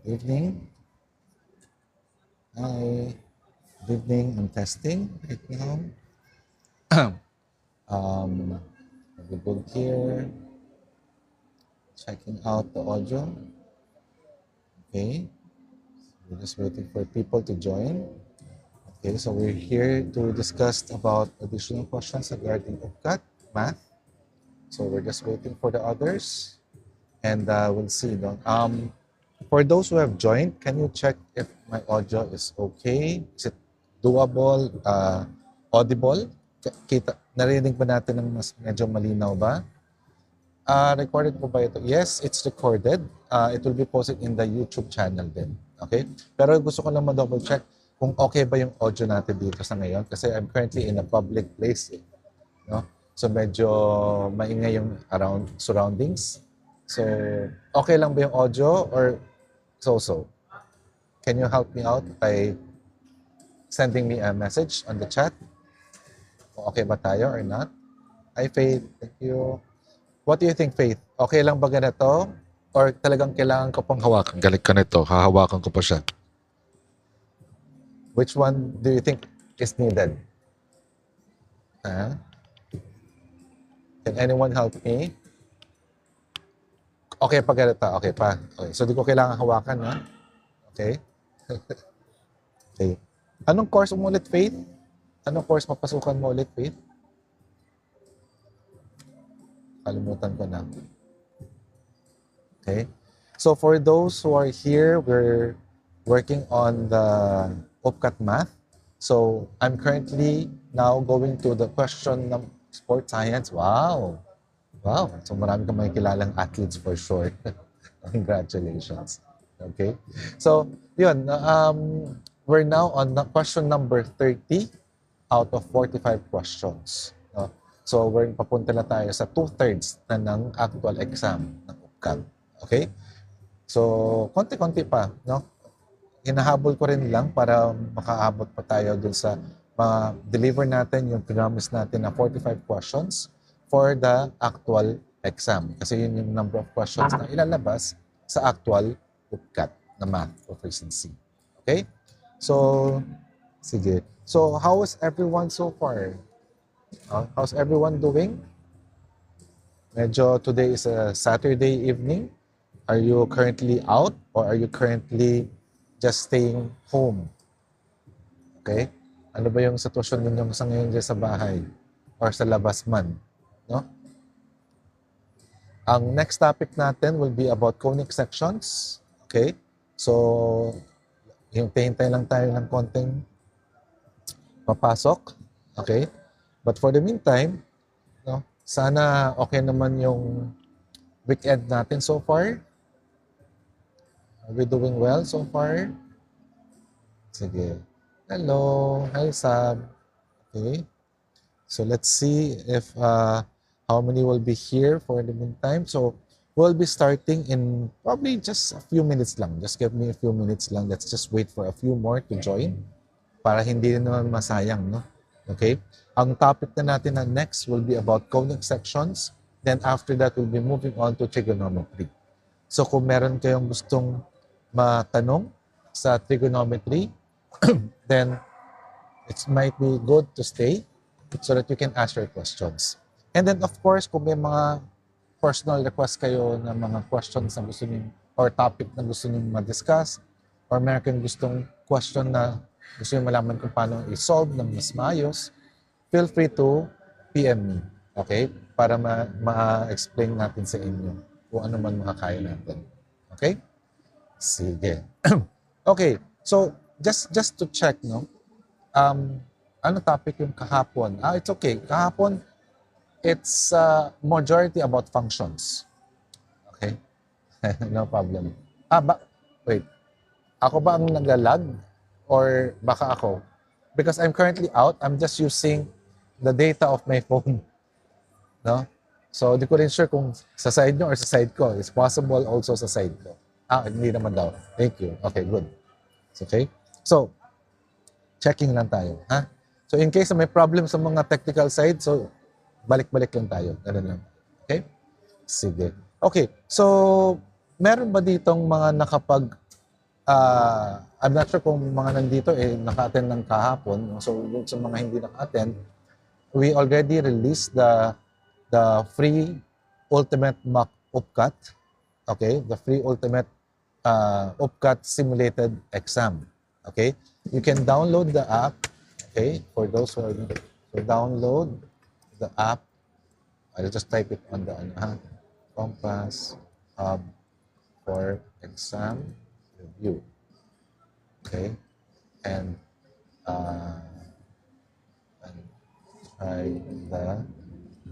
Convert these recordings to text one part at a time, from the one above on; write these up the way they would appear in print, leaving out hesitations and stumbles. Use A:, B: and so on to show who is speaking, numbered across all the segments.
A: Evening. Hi. Good evening. I'm testing right now. Good here. Checking out the audio. Okay. We're just waiting for people to join. Okay, so we're here to discuss about additional questions regarding UPCAT, math. So we're just waiting for the others. And we'll see. No? For those who have joined, can you check if my audio is okay? Is it doable, audible? Narinig ba natin ng mas medyo malinaw ba? Recorded po ba ito? Yes, it's recorded. It will be posted in the YouTube channel din. Okay? Pero gusto ko lang ma-double check kung okay ba yung audio natin dito sa ngayon kasi I'm currently in a public place. No? So medyo maingay yung around surroundings. So okay lang ba yung audio or so-so? Can you help me out by sending me a message on the chat? Kung okay ba tayo or not? Hi Faith, thank you. What do you think, Faith? Okay lang ba ganito? Or talagang kailangan ko pang hawakan? Galit ka nito, hahawakan ko pa siya. Which one do you think is needed? Can anyone help me? Okay pa ganito, okay pa. Okay. So di ko kailangan hawakan, ha? Okay? Okay. Anong course mo ulit, Faith? Anong course mapasukan mo ulit, Faith? Kalimutan ko na. Okay. So for those who are here, we're working on the UPCAT math. So I'm currently now going to the question ng sports science. Wow. Wow. So marami kang mga kilalang athletes for sure. Congratulations. Okay. So yun, we're now on question number 30 out of 45 questions. No? So, we're papunta na tayo sa 2/3 na ng actual exam ng UPCAT. Okay? So, konti-konti pa, no? Hinahabol ko rin lang para makaabot pa tayo dun sa ma-deliver natin yung promise natin na 45 questions for the actual exam. Kasi yun yung number of questions na ilalabas sa actual UPCAT na math proficiency. Okay? So, sige. So, how is everyone so far? How's everyone doing? Medyo today is a Saturday evening. Are you currently out or are you currently just staying home? Okay? Ano ba yung sitwasyon ninyo sa ngayon dyan sa bahay or sa labas man? No? Ang next topic natin will be about conic sections. Okay? So, hintay lang tayo ng konting papasok. Okay? But for the meantime, no, sana okay naman yung weekend natin so far. Are we doing well so far? Sige. Hello. Hi, Sam. Okay. So let's see if how many will be here for the meantime. So we'll be starting in probably just a few minutes lang. Just give me a few minutes lang. Let's just wait for a few more to join para hindi naman masayang, no? Okay? Ang topic na natin na next will be about conic sections. Then after that, we'll be moving on to trigonometry. So kung meron kayong gustong matanong sa trigonometry, then it might be good to stay so that you can ask your questions. And then of course, kung may mga personal request kayo na mga questions na gusto niyo or topic na gusto niyo ma-discuss or meron kayong gustong question na gusto niyo malaman kung paano i-solve ng mas maayos, feel free to PM me, okay? Para ma-explain natin sa inyo kung ano man makakaya natin. Okay? Sige. Okay, so just to check, no? Ano topic yung kahapon? It's okay. Kahapon, it's majority about functions. Okay? No problem. Wait. Ako ba ang naglalag? Or baka ako? Because I'm currently out, I'm just using the data of my phone. No? So, di ko rin sure kung sa side nyo or sa side ko. It's possible also sa side ko. Hindi naman daw. Thank you. Okay, good. It's okay? So, checking lang tayo. Ha? So, in case may problem sa mga technical side, so, balik-balik lang tayo. Ganun lang. Okay? Sige. Okay. So, meron ba ditong mga nakapag I'm not sure kung mga nandito naka-attend ng kahapon. No? So, yung sa mga hindi naka-attend, we already released the free ultimate mock UPCAT. Okay, the free ultimate UPCAT simulated exam. Okay, you can download the app. Okay, for those who are so download the app. I'll just type it on the Compass Hub for exam review. Okay, and try the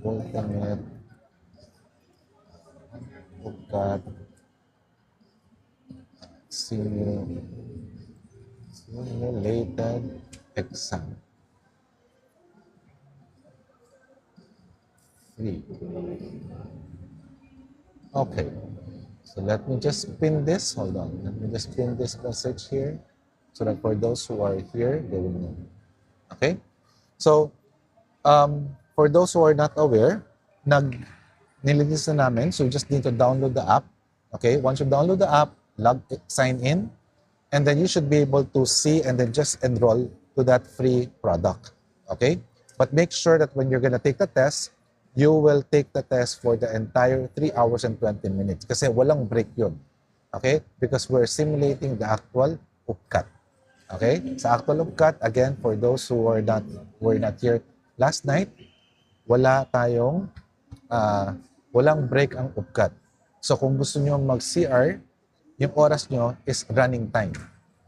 A: ultimate UPCAT simulated exam. Free. Okay. So let me just pin this. Hold on. Let me just pin this message here so that for those who are here, they will know. Okay? So, for those who are not aware, nililinis na namin. So you just need to download the app. Okay? Once you download the app, sign in, and then you should be able to see and then just enroll to that free product. Okay? But make sure that when you're gonna take the test, you will take the test for the entire 3 hours and 20 minutes. Kasi walang break yun. Okay? Because we're simulating the actual UPCAT. Okay? Sa actual UPCAT, again, for those who were not here last night, walang break ang UPCAT. So kung gusto nyo mag-CR, yung oras nyo is running time.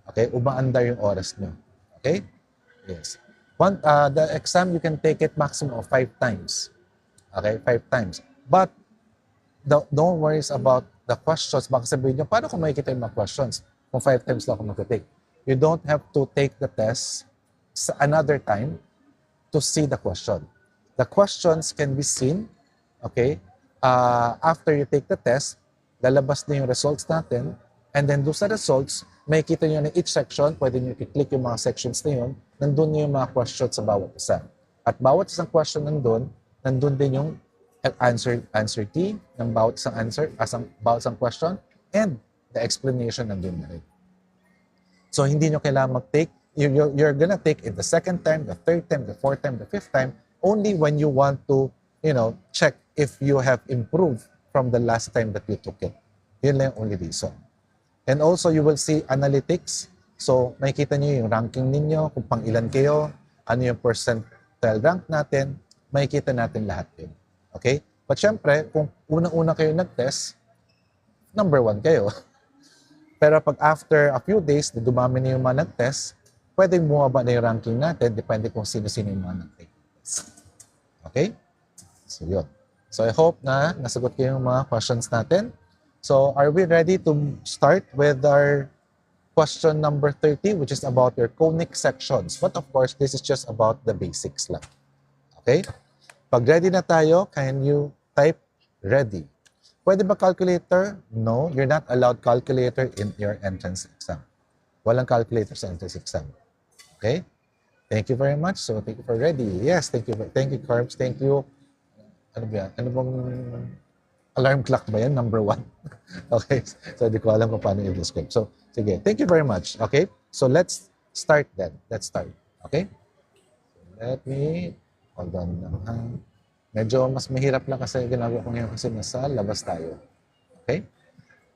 A: Okay? Umaandar yung oras nyo. Okay? Yes. The exam, you can take it maximum of 5 times. Okay? 5 times. But, don't worry about the questions. Baka sabihin nyo, paano kung makikita yung mga questions? Kung 5 times lang ako mag-take. You don't have to take the test another time to see the question. The questions can be seen, okay, after you take the test, lalabas na yung results natin, and then doon sa results, makikita nyo na each section, pwede nyo i-click yung mga sections na yun, nandun yung mga questions sa bawat isa. At bawat isang question nandun din yung answer key ng bawat isang answer, bawat isang question, and the explanation nandun na rin. So, hindi nyo kailangan mag-take. You're gonna take it the second time, the third time, the fourth time, the fifth time, only when you want to, check if you have improved from the last time that you took it. Yun lang yung only reason. And also, you will see analytics. So, makikita nyo yung ranking ninyo, kung pang ilan kayo, ano yung percentile rank natin, makikita natin lahat yun. Okay? But syempre, kung unang-una kayo nag-test, number 1 kayo. Pero pag after a few days, na dumami na yung mga nag-test, pwedeng bumaba na yung ranking natin, depende kung sino-sino yung mga nag-take. Okay? So, yun. So, I hope na nasagot kayo yung mga questions natin. So, are we ready to start with our question number 30, which is about your conic sections? But of course, this is just about the basics lang. Okay? Pag ready na tayo, can you type ready? Pwede ba calculator? No, you're not allowed calculator in your entrance exam. Walang calculator sa entrance exam. Okay? Thank you very much. So, thank you for ready. Yes, thank you. Thank you, Carbs. Thank you. Ano ba yan? Ano bang alarm clock ba yan? Number 1. Okay? So, di ko alam kung paano i-describe. So, sige. Thank you very much. Okay? So, let's start then. Let's start. Okay? Let me... Hold on lang. Medyo mas mahirap lang kasi ginagawa ko ngayon kasi nasa labas tayo. Okay?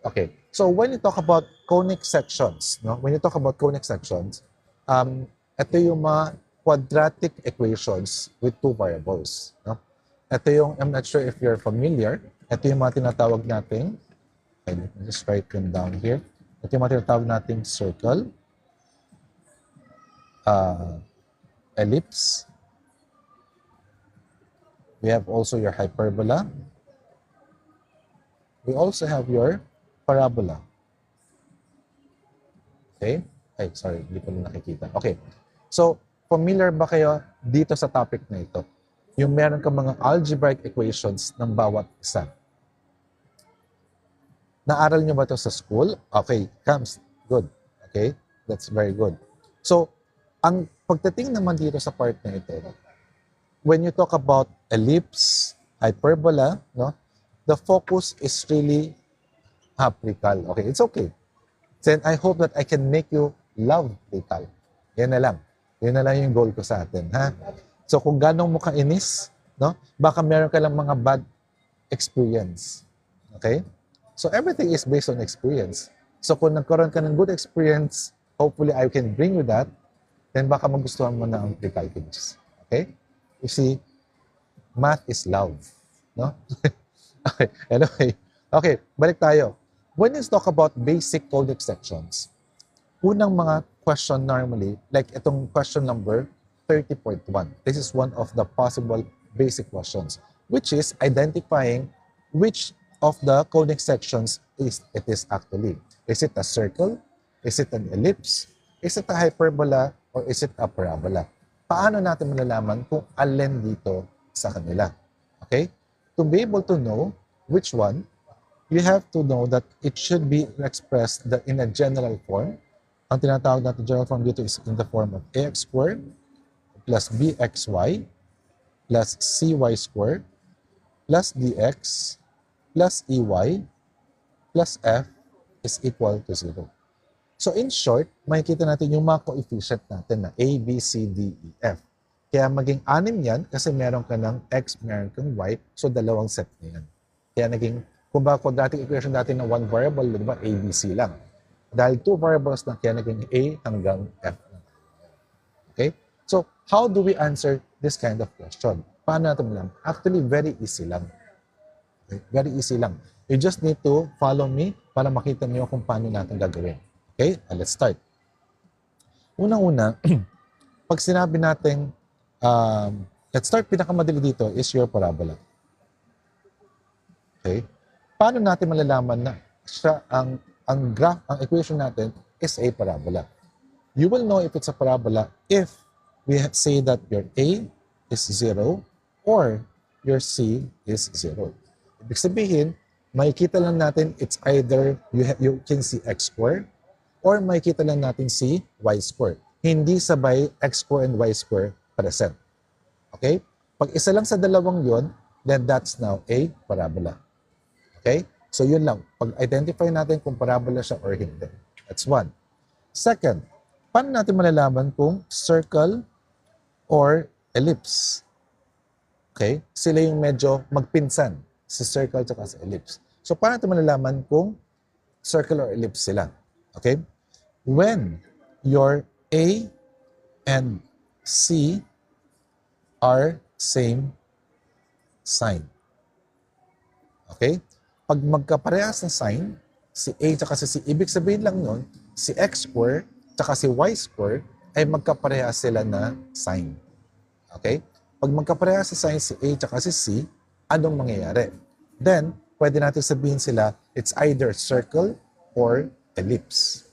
A: Okay. So, when you talk about conic sections, no? When you talk about conic sections, ito yung mga quadratic equations with 2 variables. No? Ito yung, I'm not sure if you're familiar, ito yung mga tinatawag nating, okay, let me just write them down here. Ito yung mga tinatawag nating circle, ellipse. We have also your hyperbola. We also have your parabola. Okay? Ay, sorry, hindi ko na nakikita. Okay. So, familiar ba kayo dito sa topic na ito? Yung meron ka mga algebraic equations ng bawat isa. Naaral nyo ba ito sa school? Okay, comes. Good. Okay? That's very good. So, ang pagdating naman dito sa part na ito, when you talk about ellipse, hyperbola, no, the focus is really apricot. Okay, it's okay. Then I hope that I can make you love Ricalc. Yan na lang. Yan na lang yung goal ko sa atin, ha? So kung ganong mo kainis, no? Baka meron ka lang mga bad experience. Okay? So everything is based on experience. So kung nagkaroon ka ng good experience, hopefully I can bring you that, then baka magustuhan mo na ang pre-calculus. Okay? You see, math is love. No? Okay, anyway. Okay, balik tayo. When you talk about basic codec sections, unang mga question normally, like itong question number 30.1. This is one of the possible basic questions, which is identifying which of the codec sections it is actually. Is it a circle? Is it an ellipse? Is it a hyperbola? Or is it a parabola? Paano natin malalaman kung alin dito sa kanila? Okay? To be able to know which one, you have to know that it should be expressed in a general form. Ang tinatawag natin general form dito is in the form of ax squared plus bxy plus cy squared plus dx plus ey plus f is equal to 0. So in short, makikita natin yung mga coefficient natin na a, b, c, d, e, f. Kaya maging 6 yan kasi meron ka ng x, meron kang y, so dalawang set na yan. Kaya naging, kung ba quadratic equation natin ng one variable, di ba, a, b, c lang. Dahil 2 variables na, kaya naging a hanggang f. Okay? So, how do we answer this kind of question? Paano natin lang? Actually, very easy lang. Okay? Very easy lang. You just need to follow me para makita niyo kung paano natin gagawin. Okay? Let's start. Unang-una, pag sinabi natin, let's start, pinakamadali dito is your parabola. Okay? Paano natin malalaman na siya ang equation natin is a parabola? You will know if it's a parabola if we say that your A is 0 or your C is 0. Ibig sabihin, makikita lang natin it's either you can see x squared or makikita lang natin si y squared. Hindi sabay x squared and y squared present. Okay? Pag isa lang sa dalawang yon, then that's now a parabola. Okay? So yun lang. Pag-identify natin kung parabola siya or hindi. That's one. Second, paano natin malalaman kung circle or ellipse? Okay? Sila yung medyo magpinsan, si circle at si ellipse. So paano natin malalaman kung circle or ellipse sila? Okay? When your A and C are same sign. Okay? Pag magkaparehas ng sign, si A at si C, ibig sabihin lang nun, si x squared at si y squared ay magkaparehas sila na sign. Okay? Pag magkaparehas sa sign si A at si C, anong mangyayari? Then, pwede natin sabihin sila, it's either circle or ellipse.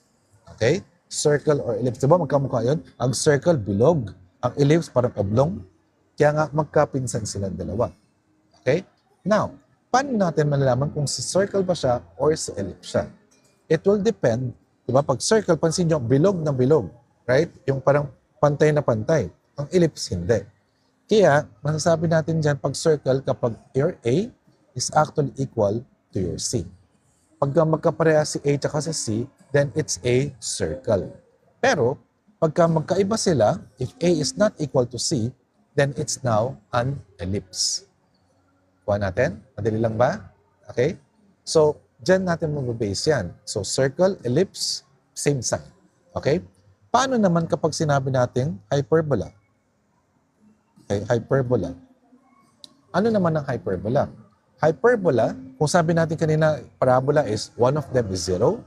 A: Okay? Circle or ellipse. Diba magkamukha yun? Ang circle, bilog. Ang ellipse, parang oblong. Kaya nga, magkapinsan silang dalawa. Okay? Now, paano natin malalaman kung si circle ba siya or si ellipse siya? It will depend. Diba? Pag circle, pansin nyo, bilog na bilog. Right? Yung parang pantay na pantay. Ang ellipse, hindi. Kaya, masasabi natin dyan, pag circle, kapag your A is actually equal to your C. Pagka magkapareha si A at si C, then it's a circle. Pero, pagka magkaiba sila, if A is not equal to C, then it's now an ellipse. Kuha natin? Madali lang ba? Okay? So, dyan natin mag-base yan. So, circle, ellipse, same sign. Okay? Paano naman kapag sinabi natin hyperbola? Okay, hyperbola. Ano naman ang hyperbola? Hyperbola, kung sabi natin kanina, parabola is one of them is 0.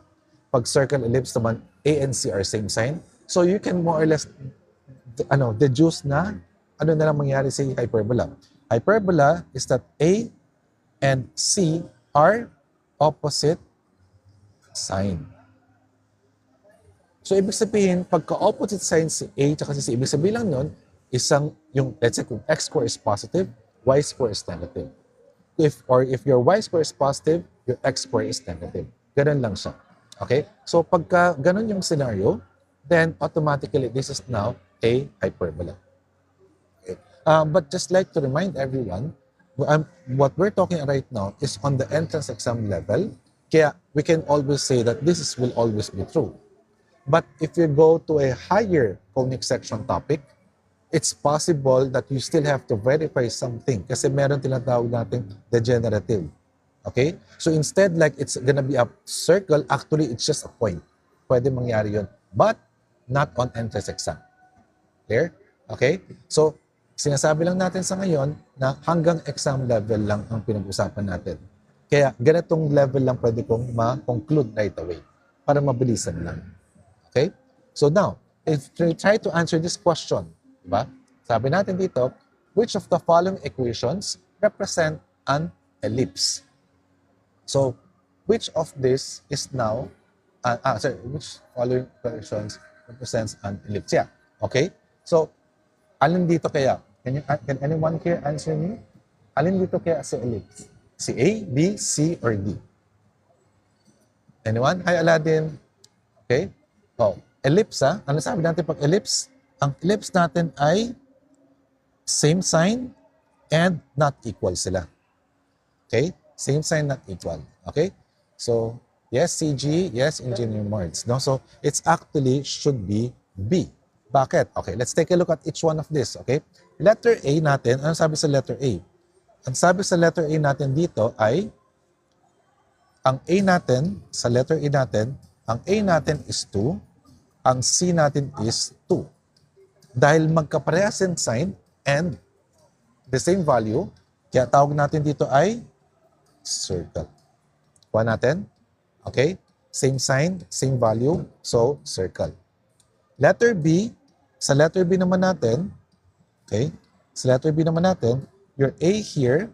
A: Pag circle, ellipse naman, A and C are same sign. So you can more or less deduce na ano na lang mangyari sa hyperbola. Hyperbola is that A and C are opposite sign. So ibig sabihin, pagka-opposite sign si A at si C, ibig sabihin lang nun, let's say kung x square is positive, y square is negative. If your y square is positive, your x square is negative. Ganun lang siya. Okay? So pagka ganun yung scenario, then automatically this is now a hyperbola. Okay? But just like to remind everyone, what we're talking right now is on the entrance exam level. Kaya we can always say that will always be true. But if you go to a higher conic section topic, it's possible that you still have to verify something kasi meron tinatawag natin degenerative. Okay? So instead, like it's gonna be a circle, actually it's just a point. Pwede mangyari yun. But not on entrance exam. Clear? Okay? So, sinasabi lang natin sa ngayon na hanggang exam level lang ang pinag-usapan natin. Kaya ganitong level lang pwede kong ma-conclude right away para mabilisan lang. Okay? So now, if we try to answer this question, diba? Sabi natin dito, which of the following equations represent an ellipse? So, which of this is now, which following equations represents an ellipse? Yeah. Okay? So, alin dito kaya? Can anyone here answer me? Alin dito kaya sa ellipse? Si A, B, C, or D? Anyone? Hi, Aladdin. Okay? Oh, ellipse ha? Ano sabi natin pag ellipse? Ang ellipse natin ay same sign and not equal sila. Okay? Same sign, not equal. Okay? So, yes, CG, yes, Engineer Marts. No? So, it's actually should be B. Bakit? Okay, let's take a look at each one of this. Okay? Letter A natin, ano sabi sa letter A? Ang sabi sa letter A natin dito ay ang A natin, sa letter A natin, ang A natin is 2, ang C natin is 2. Dahil magkaparehas in sign and the same value, kaya tawag natin dito ay circle. Kuha natin. Okay? Same sign, same value, so circle. Letter B, sa letter B naman natin, okay? Sa letter B naman natin, your A here,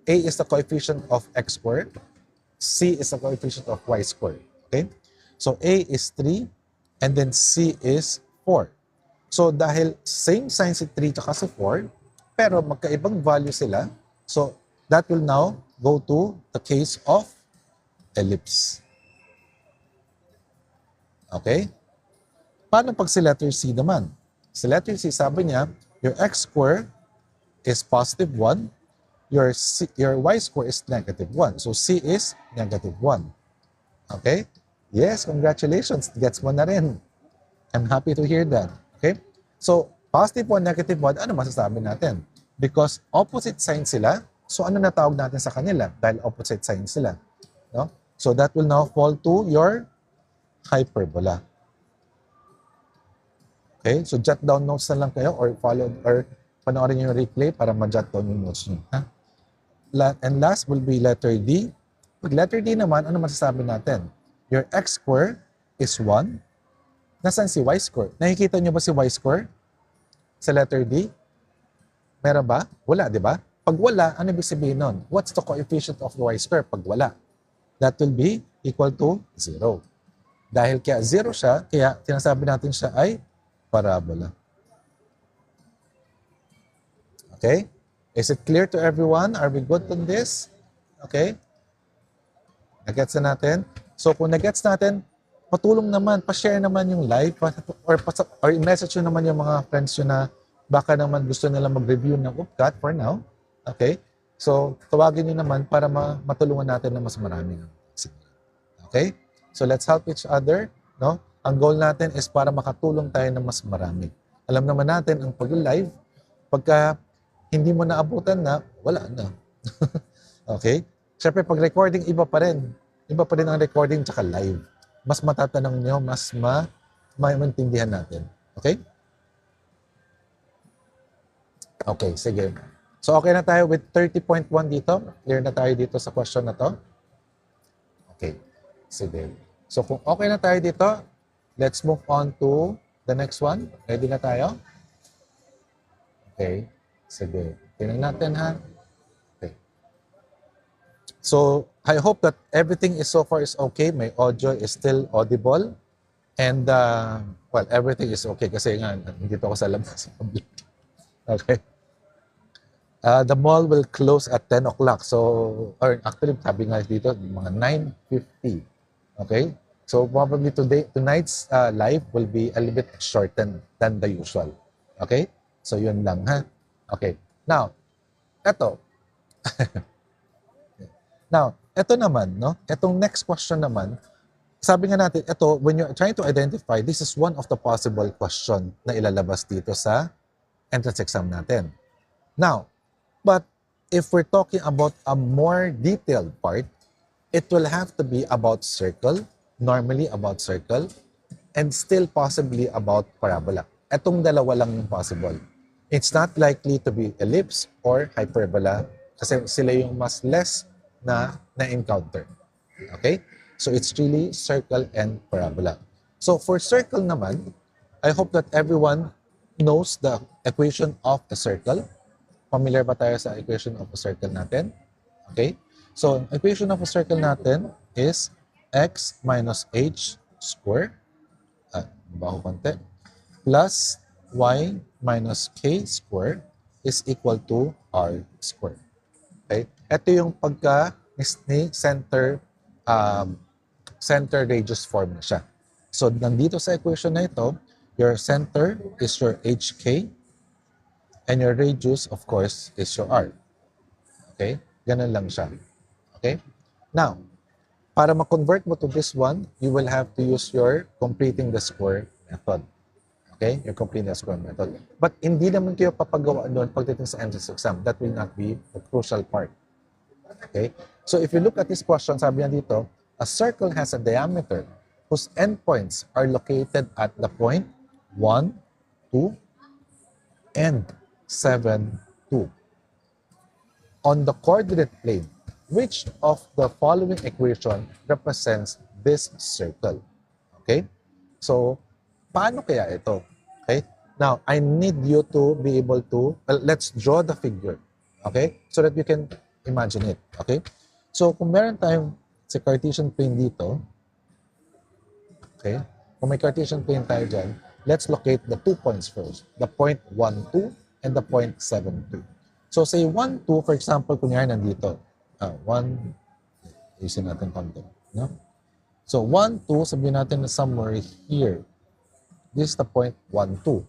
A: A is the coefficient of x squared, C is the coefficient of y squared. Okay? So A is 3, and then C is 4. So dahil same sign si 3 at si 4, pero magkaibang value sila, so that will now go to the case of ellipse. Okay? Paano pag si letter C naman? Si letter C, sabi niya, your x squared is positive 1, your y squared is negative 1. So C is negative 1. Okay? Yes, congratulations. Gets mo na rin. I'm happy to hear that. Okay? So, positive 1, negative 1, ano masasabi natin? Because opposite sign sila, so ano natawag natin sa kanila? Dahil opposite sign sila. No? So, that will now fall to your hyperbola. Okay? So, jot down notes na lang kayo or follow or panoorin yung replay para ma-jot down yung notes nyo. Ha? And last will be letter D. Pag letter D naman, ano masasabi natin? Your x squared is 1. Nasaan si y squared? Nakikita nyo ba si y squared? Sa letter D? Meron ba? Wala, di ba? Pag wala, ano ibig sabihin nun? What's the coefficient of y squared pag wala? That will be equal to 0. Dahil kaya 0 siya, kaya sinasabi natin siya ay parabola. Okay? Is it clear to everyone? Are we good on this? Okay? Nagets na natin? So kung nagets natin, patulong naman, pa-share naman yung live or message nyo naman yung mga friends nyo na baka naman gusto nila mag-review ng UPCAT for now. Okay? So tawagin nyo naman para matulungan natin na mas marami. Okay? So let's help each other. No? Ang goal natin is para makatulong tayo ng mas marami. Alam naman natin ang pag-live, pagka hindi mo naabutan na, wala na. Okay? Siyempre, pag recording, iba pa rin. Iba pa rin ang recording tsaka live. Mas matatanong nyo, mas maintindihan natin. Okay? Okay, sige. So, okay na tayo with 30.1 dito. Clear na tayo dito sa question na to. Okay. Sige. So, kung okay na tayo dito, let's move on to the next one. Ready na tayo? Okay. Sige. Tingnan natin ha. Okay. So, I hope that everything is so far is okay. My audio is still audible. And, well, everything is okay kasi nga, nandito ako sa labas. Okay. The mall will close at 10 o'clock. So, or actually, sabi nga dito, mga 9:50. Okay? So, probably tonight's live will be a little bit shortened than the usual. Okay? So, yun lang ha. Okay. Now, eto. Now, ito naman, no? Itong next question naman, sabi nga natin, ito, when you're trying to identify, this is one of the possible question na ilalabas dito sa entrance exam natin. Now, but if we're talking about a more detailed part, it will have to be about circle, normally about circle, and still possibly about parabola. Etong dalawa lang yung possible. It's not likely to be ellipse or hyperbola kasi sila yung mas less na encounter. Okay? So it's really circle and parabola. So for circle naman, I hope that everyone knows the equation of a circle. Familiar ba tayo sa equation of a circle natin? Okay? So equation of a circle natin is x minus h square, baho konti, plus y minus k square is equal to r square. Okay? Ito yung pagka ni center radius form na siya. So, nandito sa equation na ito, your center is your hk and your radius, of course, is your r. Okay? Ganun lang siya. Okay? Now, para ma-convert mo to this one, you will have to use your completing the square method. Okay? Your completing the square method. But hindi naman kayo papagawa doon pagdating sa entrance exam. That will not be the crucial part. Okay? So if you look at this question, sabi niya dito, a circle has a diameter whose endpoints are located at the point 1, 2, and 7, 2. On the coordinate plane, which of the following equation represents this circle? Okay? So, paano kaya ito? Okay? Now, I need you to be able to, well, let's draw the figure. Okay? So that you can imagine it. Okay? So, kung meron tayong si Cartesian plane dito, okay? Kung may Cartesian plane tayo dyan, let's locate the 2 points first. The point 1, 2 and the point 7, 2. So, say 1, 2, for example, kunyari nandito. 1, isin natin konti. No? So, 1, 2, sabihin natin na somewhere here. This is the point 1, 2.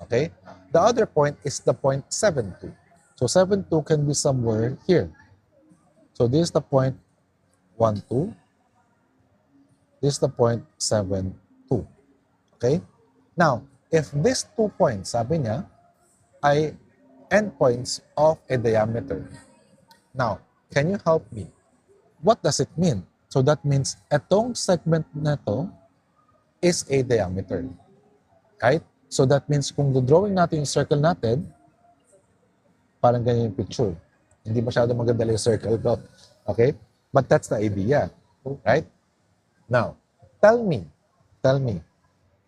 A: Okay? The other point is the point 7, 2. So, 7, 2 can be somewhere here. So, this is the point 1, 2. This is the point 7, 2. Okay? Now, if these 2 points, sabi niya, ay endpoints of a diameter. Now, can you help me? What does it mean? So that means etong segment na to is a diameter. Right? So that means kung drawing natin yung circle natin, parang ganyan yung picture. Hindi masyado maganda yung circle ko. Okay? But that's the idea. Right? Now, tell me,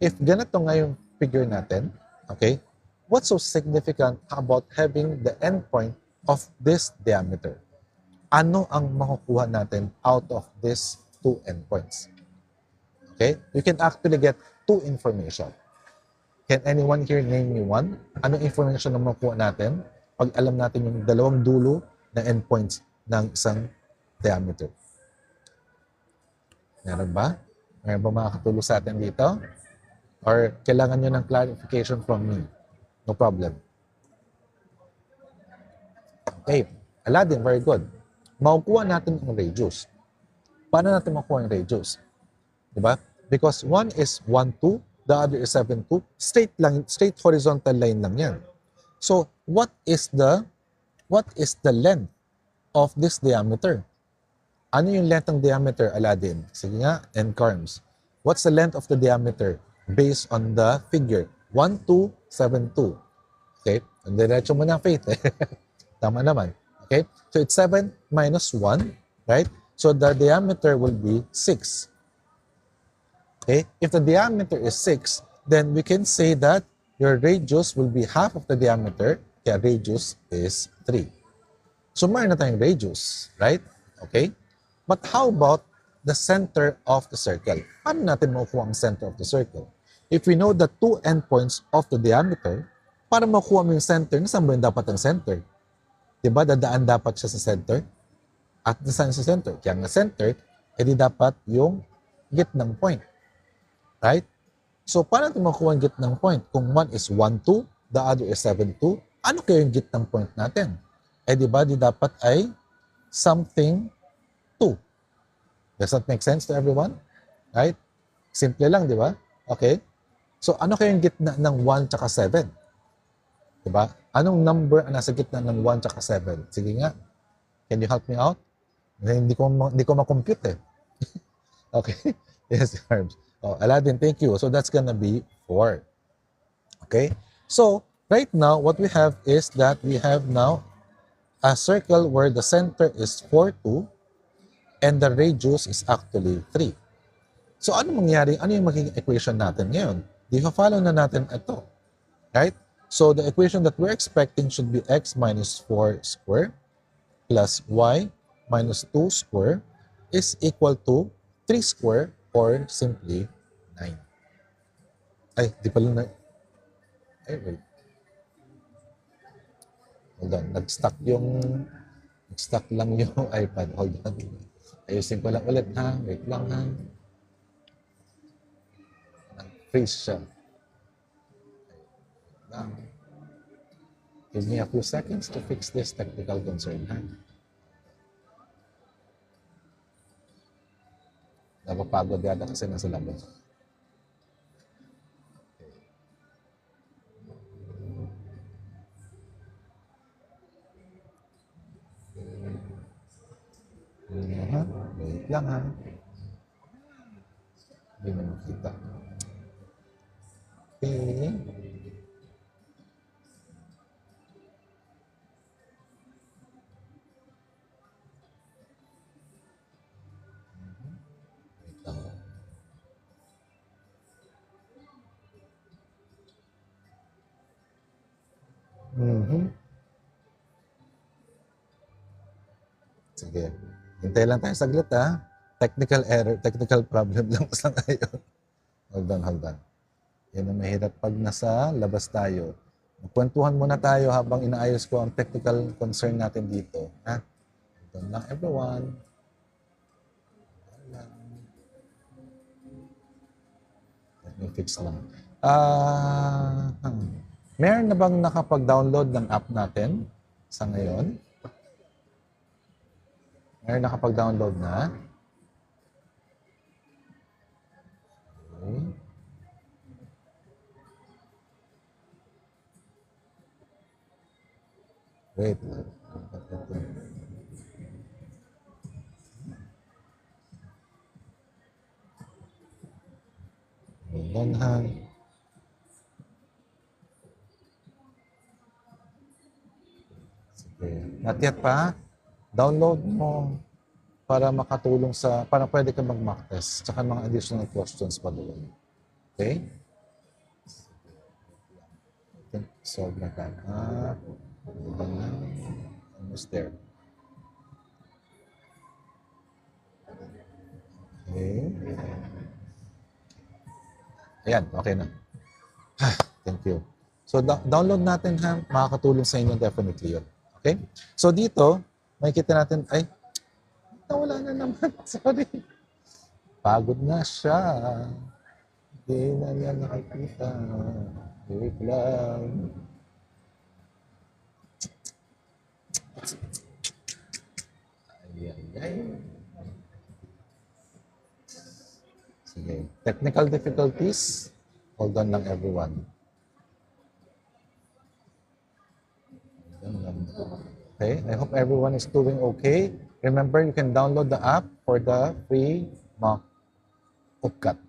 A: if ganito nga yung figure natin, okay, what's so significant about having the endpoint of this diameter? Ano ang makukuha natin out of these 2 endpoints? Okay? You can actually get 2 information. Can anyone here name me one? Anong information na makukuha natin pag alam natin yung dalawang dulo na endpoints ng isang diameter? Meron ba? Meron ba makakatulong sa atin dito? Or kailangan nyo ng clarification from me? No problem. Okay. Aladdin, very good. Makukuha natin ang radius. Paano natin makukuha ang radius? Diba? Because one is 1, 2, the other is 7, 2. Straight horizontal line lang yan. So, what is the length of this diameter? Ano yung length ng diameter, Aladdin? Sige nga, NCARMS. What's the length of the diameter based on the figure? 1, 2, 7, 2. Okay? Ang diretso mo na, Faith. Tama naman. Okay? So, it's 7 minus 1, right? So, the diameter will be 6. Okay? If the diameter is 6, then we can say that your radius will be half of the diameter, kaya radius is 3. So, mayroon na tayong radius, right? Okay? But how about the center of the circle? Paano natin makukuha ang center of the circle? If we know the 2 endpoints of the diameter, para makukuha mo yung center, nasaan ba yung dapat ang center? Diba? Dadaan dapat siya sa center? At nasaan sa center? Kaya nga center, edi dapat yung gitnang point. Right? So, paano natin makukuha ang gitnang point? Kung one is 1, 2, the other is 7, 2, ano kayo yung gitnang point natin? Eh, di ba, di dapat ay something 2. Does that make sense to everyone? Right? Simple lang, di ba? Okay. So, ano kayong gitna ng 1 tsaka 7? Di ba? Anong number ang nasa gitna ng 1 tsaka 7? Sige nga. Can you help me out? Hindi ko ma-compute eh. Okay. Yes, Herms. Oh, Aladdin, thank you. So, that's gonna be 4. Okay. So, right now, what we have is that we have now a circle where the center is 4, 2, and the radius is actually 3. So, ano mangyari? Ano yung magiging equation natin ngayon? Di-follow na natin ito. Right? So, the equation that we're expecting should be x minus 4 square plus y minus 2 square is equal to 3 square or simply 9. Ay, di pala na... Ay, wait. Hold on. Nag-stuck lang yung iPad. Hold on. Ayusin ko lang ulit, ha? Wait lang, ha? Nag-freeze siya. Give me a few seconds to fix this technical concern, ha? Napapagod yata kasi nasa labas. Ha? Wait lang, ha? Hindi na makita. Okay. Wait lang. Sige. Hintay lang tayo saglit, ha? Technical error, technical problem lang sa ngayon. Hold on. Yan ang mahirap pag nasa labas tayo. Magkwentuhan muna tayo habang inaayos ko ang technical concern natin dito. Ha? Hold on lang, everyone. Let me fix lang. Meron na bang nakapag-download ng app natin sa ngayon? Meron nakapag-download na? Okay. Wait. Hold on, ha? Sige. Not yet pa? Download mo para makatulong para pwede ka mag-mock test tsaka mga additional questions pa doon. Okay? I think solve na ka. Almost there. Okay. Ayan, okay na. Thank you. So, download natin, ha? Makakatulong sa inyo definitely yun. Okay? So, dito, makikita natin, ay, nawala na naman. Sorry. Pagod na siya. Hindi na niya nakikita. Wait lang. Ay. Sige. Technical difficulties. Hold on lang, everyone. Okay, I hope everyone is doing okay. Remember, you can download the app for the free mock upcut.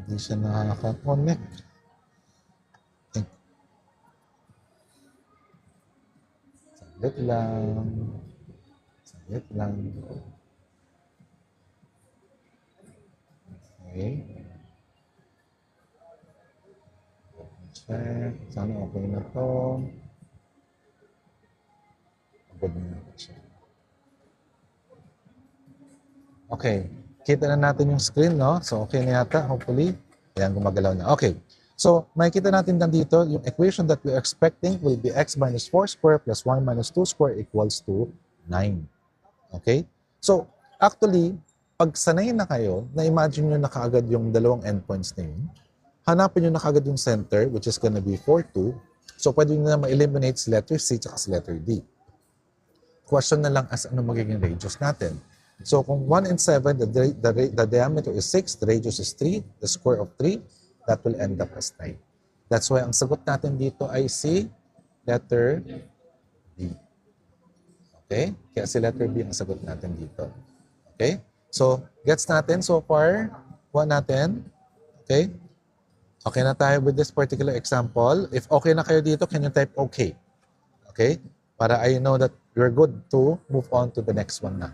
A: Hindi siya nakaka-connect. Saglit lang. Okay. Check. Sana okay na to. Pagod na siya. Okay. Kita na natin yung screen, no? So, okay na yata, hopefully. Ayan, gumagalaw na. Okay. So, makikita natin dito, yung equation that we're expecting will be x minus 4 square plus y minus 2 square equals to 9. Okay? So, actually, pag sanay na kayo, na-imagine nyo na kaagad yung dalawang endpoints na yun, hanapin nyo na kaagad yung center, which is gonna be 4, 2, So, pwede nyo na ma-eliminate si letter C at si letter D. Question na lang as ano magiging radius natin. So, kung 1 and 7, the diameter is 6, the radius is 3, the square of 3, that will end up as 9. That's why ang sagot natin dito ay si letter B. Okay? Kaya si letter B ang sagot natin dito. Okay? So, gets natin so far. Kuha natin. Okay? Okay na tayo with this particular example. If okay na kayo dito, can you type okay? Okay? Para I know that you're good to move on to the next one na.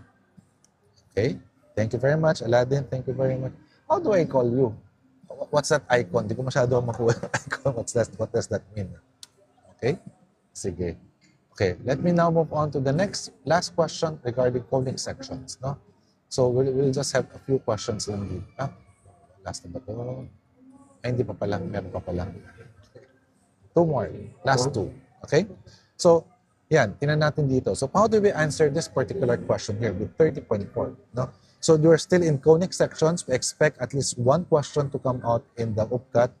A: Okay? Thank you very much, Aladdin. Thank you very much. How do I call you? What's that icon? Di ko masyado makuha yung icon. What does that mean? Okay? Sige. Okay, let me now move on to the last question regarding coding sections. No? So we'll just have a few questions lang dito. Last na ba ito? Ay, hindi pa pala. Meron pa pala. 2 more. Last 2. Okay? So, yan. Tingnan natin dito. So, how do we answer this particular question here with 30.4? No? So, you're still in conic sections. We expect at least 1 question to come out in the UPCAT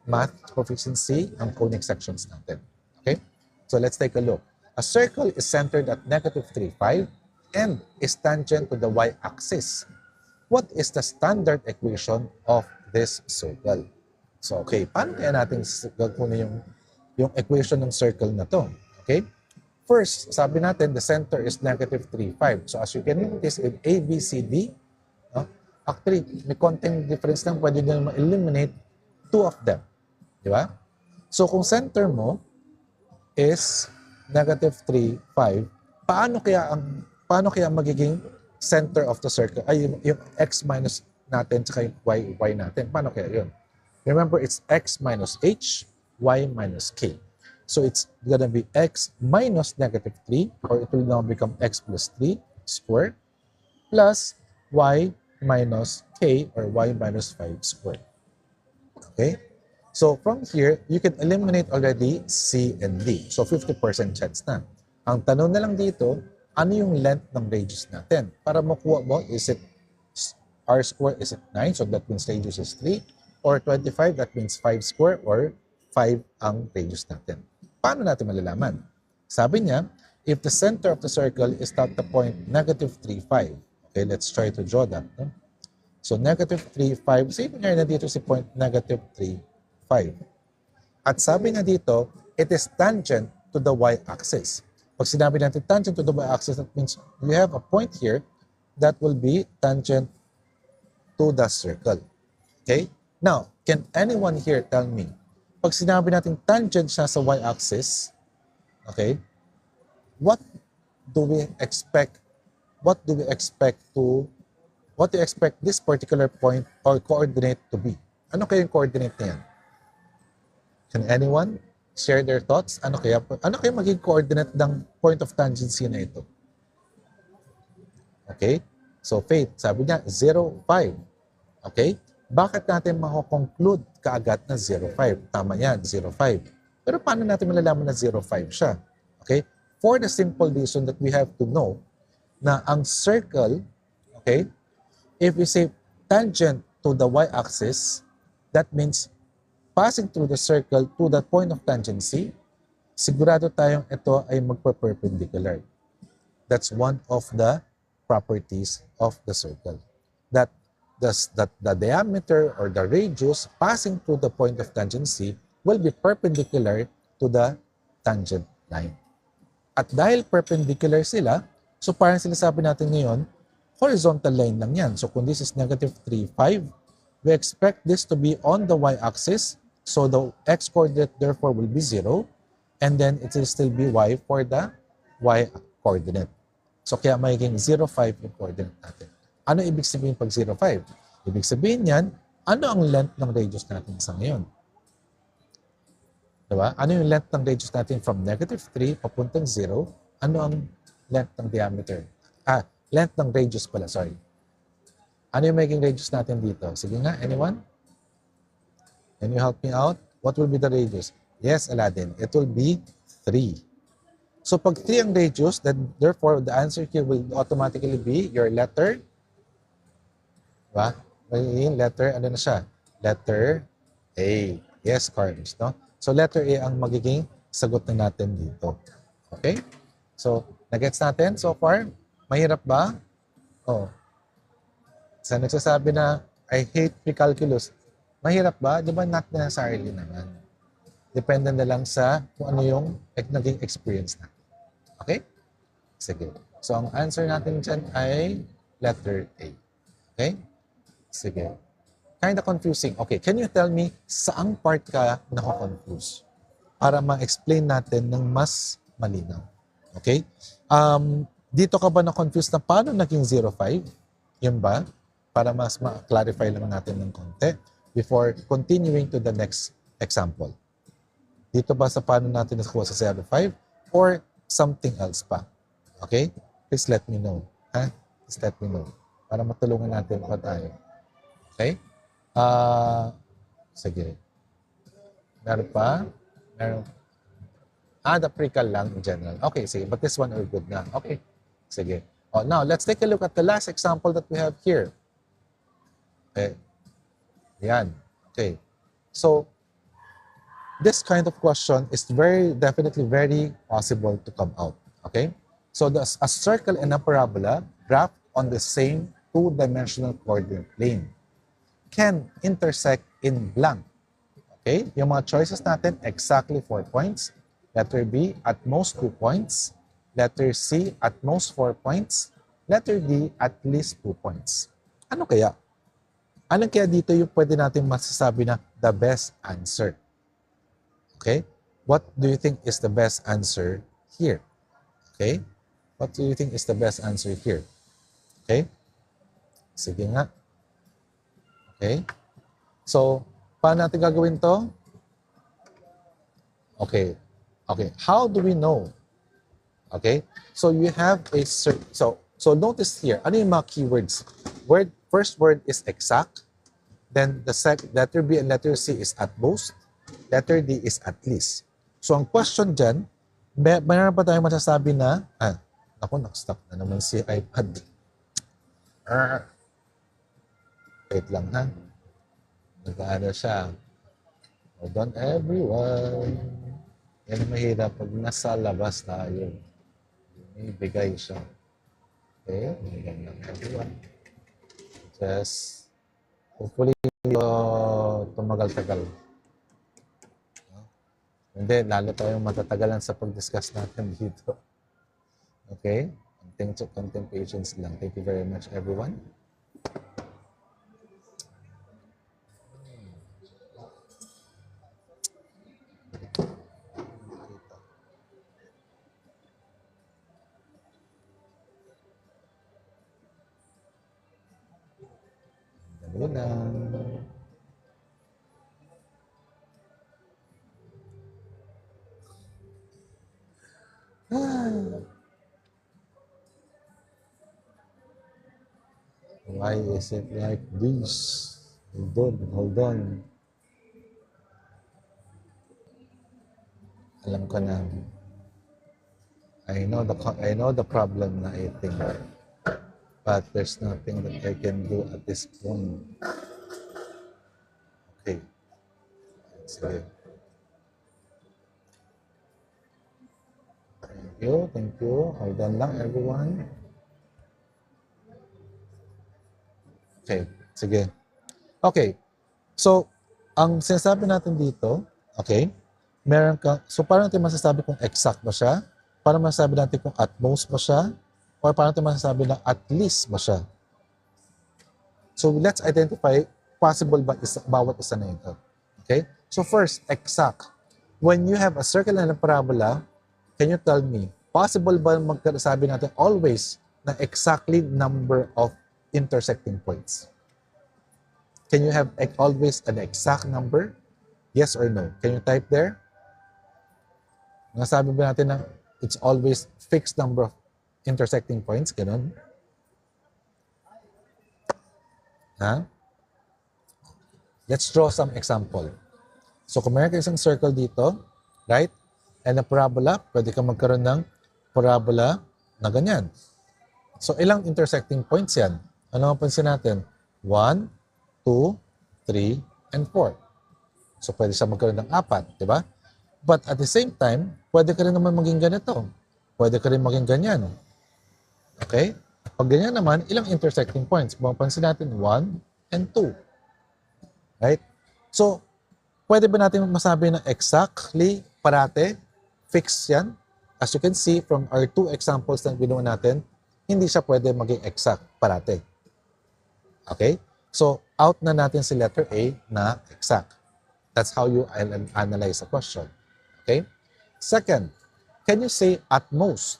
A: math proficiency ang conic sections natin. Okay? So, let's take a look. A circle is centered at -3, 5 and is tangent to the y-axis. What is the standard equation of this circle? So, okay, paano kaya natin gagawin yung equation ng circle na to? Okay? First, sabi natin, the center is -3, 5. So, as you can notice, in A, B, C, D, actually, may konting difference lang, pwede nyo ma-eliminate 2 of them. Di ba? So, kung center mo is -3, 5, paano kaya magiging center of the circle? Ay, yung x minus natin tsaka yung y natin. Paano kaya yun? Remember, it's x minus h, y minus k. So it's gonna be x minus -3, or it will now become x plus 3 squared, plus y minus k, or y minus 5 squared. Okay? So from here, you can eliminate already C and D. So 50% chance na. Ang tanong na lang dito, ano yung length ng radius natin? Para makuha mo, is it r square, is it 9? So that means radius is 3. Or 25, that means 5 square, or 5 ang radius natin. Paano natin malalaman? Sabi niya, if the center of the circle is at the point -3, 5. Okay, let's try to draw that. No? So -3, 5. Sabi nga na dito si point -3, 5. At sabi nga dito, it is tangent to the y-axis. Pag sinabi natin tangent to the y-axis, that means we have a point here that will be tangent to the circle. Okay? Now, can anyone here tell me, pag sinabi natin tangent siya sa y-axis, okay, what do you expect this particular point or coordinate to be? Ano kaya yung coordinate na yan? Can anyone share their thoughts? Ano kaya magiging coordinate ng point of tangency na ito? Okay? So, Faith, sabi niya, 0, 5. Okay? Bakit natin mako-conclude kaagad na 0, 5? Tama yan, 0, 5. Pero paano natin malalaman na 0, 5 siya? Okay? For the simple reason that we have to know na ang circle, okay, if we say tangent to the y-axis, that means passing through the circle to that point of tangency, sigurado tayong ito ay magpa-perpendicular. That's one of the properties of the circle. That the diameter or the radius passing through the point of tangency will be perpendicular to the tangent line. At dahil perpendicular sila, so parang sinasabi natin ngayon, horizontal line lang yan. So kung this is -3, 5, we expect this to be on the y-axis. So the x-coordinate therefore will be 0, and then it will still be y for the y-coordinate. So kaya magiging 0, 5 yung coordinate natin. Ano ibig sabihin pag 0, 5? Ibig sabihin yan, ano ang length ng radius natin sa ngayon? Diba? Ano yung length ng radius natin from -3 papuntang 0? Ano ang length ng diameter? Length ng radius pala, sorry. Ano yung magiging radius natin dito? Sige nga, anyone? Can you help me out? What will be the radius? Yes, Aladdin. It will be 3. So pag 3 ang radius, then therefore the answer here will automatically be your letter. Diba? Magiging letter, ano na siya? Letter A. Yes, Carlos, no? So letter A ang magiging sagot na natin dito. Okay? So, nagets natin so far? Mahirap ba? Oh. Sa nagsasabi na, I hate pre-calculus, mahirap ba? Di ba not necessarily naman? Depende na lang sa kung ano yung naging experience na. Okay? Sige. So, ang answer natin dyan ay letter A. Okay? Sige. Kind of confusing. Okay, can you tell me saang part ka nako-confuse? Para ma-explain natin ng mas malinaw. Okay? Dito ka ba na-confuse na paano naging 0.5? Yun ba? Para mas ma-clarify lang natin ng konti before continuing to the next example. Dito ba sa paano natin nakuha sa 0.5 or something else pa? Okay? Please let me know. Ha? Please let me know. Para matulungan natin pa tayo. Okay? Sige. Meron pa? Meron. The pre-cal lang in general. Okay, sige. But this one are good na. Okay. Sige. Oh, now, let's take a look at the last example that we have here. Okay. Yan. Okay. So, this kind of question is definitely very possible to come out. Okay? So, a circle and a parabola graphed on the same two-dimensional coordinate plane can intersect in blank. Okay? Yung mga choices natin, exactly 4 points. Letter B, at most 2 points. Letter C, at most 4 points. Letter D, at least 2 points. Ano kaya? Anong kaya dito yung pwede natin masasabi na the best answer? Okay? What do you think is the best answer here? Okay? What do you think is the best answer here? Okay? Sige nga. Okay? So, paano natin gagawin to? Okay. Okay. How do we know? Okay? So, you have a search. So notice here, ano yung mga keywords? First word is exact. Then, the letter B and letter C is at most. Letter D is at least. So, ang question dyan, mayroon pa tayong masasabi na, ako, nakastop na naman si iPad. Wait lang ha. Nag-ano siya. Hold on everyone. Yan ang mahirap pag nasa labas tayo. May bigay siya. Okay? Hold lang everyone. Just, hopefully, tumagal-tagal. Hindi, lalo tayong matatagalan sa pag-discuss natin dito. Okay? Content patience lang. Thank you very much, everyone. Dali lang. Why is it like this? Hold on. Alam ko na. I know the problem na I think. But there's nothing that I can do at this point. Okay. Sige. Thank you. Hold on lang, everyone. Okay, sige. Okay. So, ang sinasabi natin dito, okay, meron ka, so paano natin masasabi kung exact ba siya? Paano masasabi natin kung at most ba siya? Or paano natin masasabi na at least ba siya? So, let's identify possible ba bawat isa na ito. Okay? So, first, exact. When you have a circle and a parabola, can you tell me, possible ba magsabi natin always na exactly number of intersecting points? Can you have always an exact number? Yes or no? Can you type there? Nasabi ba natin na it's always fixed number of intersecting points? Ganun? Ha? Let's draw some example. So kung mayroon isang circle dito, right? And a parabola, pwede ka magkaroon ng parabola na ganyan. So ilang intersecting points yan? Ano mapansin natin? 1, 2, 3, and 4. So pwede siya magkaroon ng 4, di ba? But at the same time, pwede ka rin naman maging ganito. Pwede ka rin maging ganyan. Okay? Pag ganyan naman, ilang intersecting points? Mapansin natin 1 and 2. Right? So, pwede ba natin masabi na exactly parate? Fix yan? As you can see from our 2 examples na ginawa natin, hindi siya pwede maging exact parate. Okay? So, out na natin si letter A na exact. That's how you analyze a question. Okay? Second, can you say at most?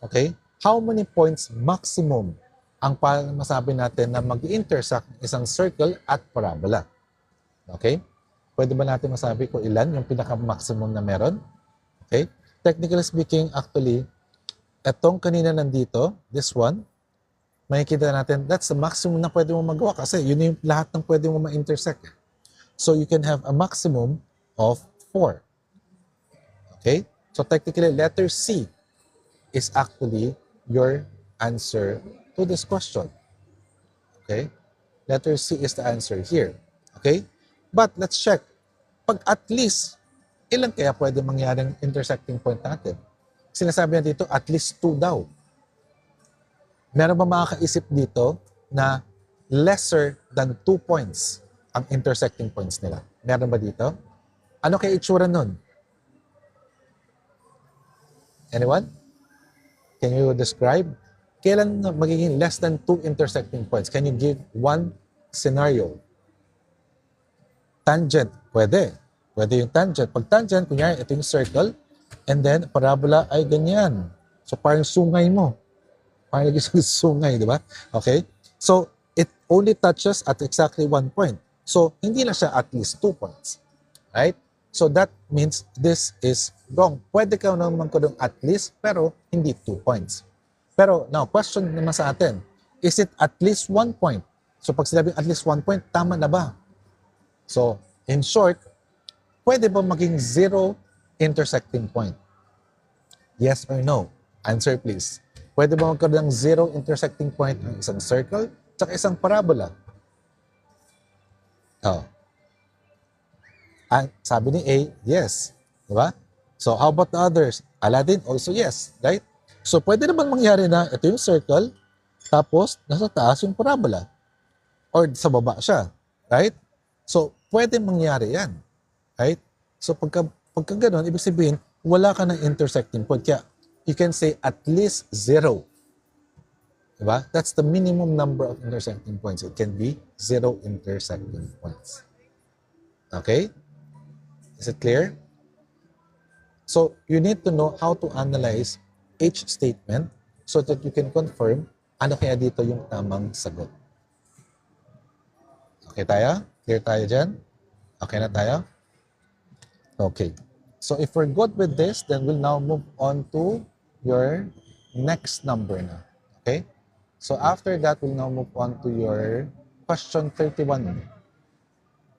A: Okay? How many points maximum ang masabi natin na mag-intersect isang circle at parabola? Okay? Pwede ba natin masabi kung ilan yung pinaka-maximum na meron? Okay? Technically speaking, actually, etong kanina nandito, this one, makikita natin, that's the maximum na pwede mo magawa kasi yun yung lahat ng pwede mo ma-intersect. So you can have a maximum of 4. Okay? So technically, letter C is actually your answer to this question. Okay? Letter C is the answer here. Okay? But let's check. Pag at least, ilan kaya pwede mangyaring intersecting point natin? Sinasabi na dito, at least 2 daw. Meron ba makakaisip dito na lesser than 2 points ang intersecting points nila? Meron ba dito? Ano kaya itsura nun? Anyone? Can you describe? Kailan magiging less than 2 intersecting points? Can you give one scenario? Tangent, pwede. Pwede yung tangent. Pag tangent, kunyari, ito yung circle, and then parabola ay ganyan. So parang sungay mo. Parang lagi sa sungay, di ba? Okay? So, it only touches at exactly 1 point. So, hindi na siya at least 2 points. Right? So, that means this is wrong. Pwede ka naman ko ng at least, pero hindi 2 points. Pero, now, question naman sa atin, is it at least 1 point? So, pag sinabing at least 1 point, tama na ba? So, in short, pwede ba maging 0 intersecting point? Yes or no? Answer please. Pwede ba magkaroon ng 0 intersecting point ng isang circle at isang parabola? Oh. Sabi ni A, yes. Diba? So, how about the others? Aladdin, also yes. Right? So, pwede naman mangyari na ito yung circle, tapos nasa taas yung parabola. Or sa baba siya. Right? So, pwede mangyari yan. Right? So, pagka ganun, ibig sabihin, wala ka ng intersecting point. Kaya, you can say at least 0. Diba? That's the minimum number of intersecting points. It can be 0 intersecting points. Okay? Is it clear? So, you need to know how to analyze each statement so that you can confirm ano kaya dito yung tamang sagot. Okay tayo? Clear tayo dyan? Okay na tayo? Okay. So, if we're good with this, then we'll now move on to your next number na. Okay? So, after that, we'll now move on to your question 31.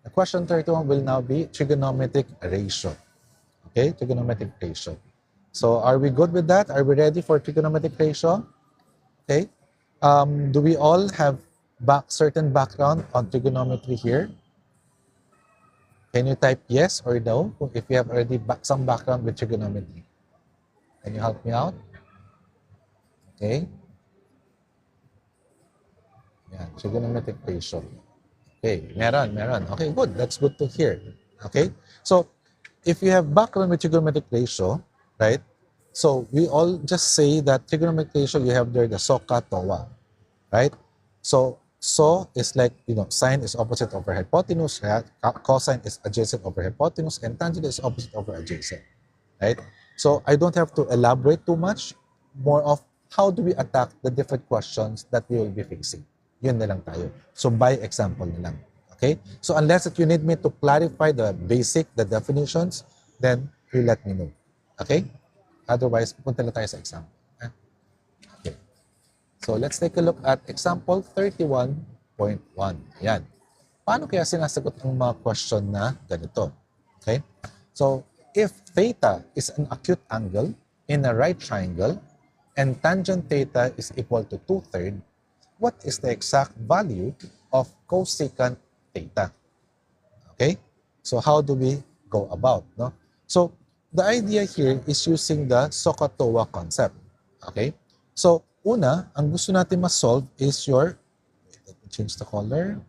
A: The question 31 will now be trigonometric ratio. Okay? Trigonometric ratio. So, are we good with that? Are we ready for trigonometric ratio? Okay? Do we all have certain background on trigonometry here? Can you type yes or no if you have already some background with trigonometry? Can you help me out? Okay. Yeah, trigonometric ratio. Okay, meron. Okay, good. That's good to hear. Okay. So, if you have background with trigonometric ratio, right? So, we all just say that trigonometric ratio, you have there the SOHCA, TOA, right? So is like, sine is opposite over hypotenuse, right? Cosine is adjacent over hypotenuse, and tangent is opposite over adjacent, right? So I don't have to elaborate too much, more of how do we attack the different questions that we will be facing. Yun na lang tayo. So by example na lang, okay? So unless that you need me to clarify the definitions, then you let me know, okay? Otherwise, punta na tayo sa example. So, let's take a look at example 31.1. Ayan. Paano kaya sinasagot ang mga question na ganito? Okay? So, if theta is an acute angle in a right triangle and tangent theta is equal to 2/3, what is the exact value of cosecant theta? Okay? So, how do we go about? No? So, the idea here is using the SOHCAHTOA concept. Okay? So, una, ang gusto natin ma-solve is your, let me change the color.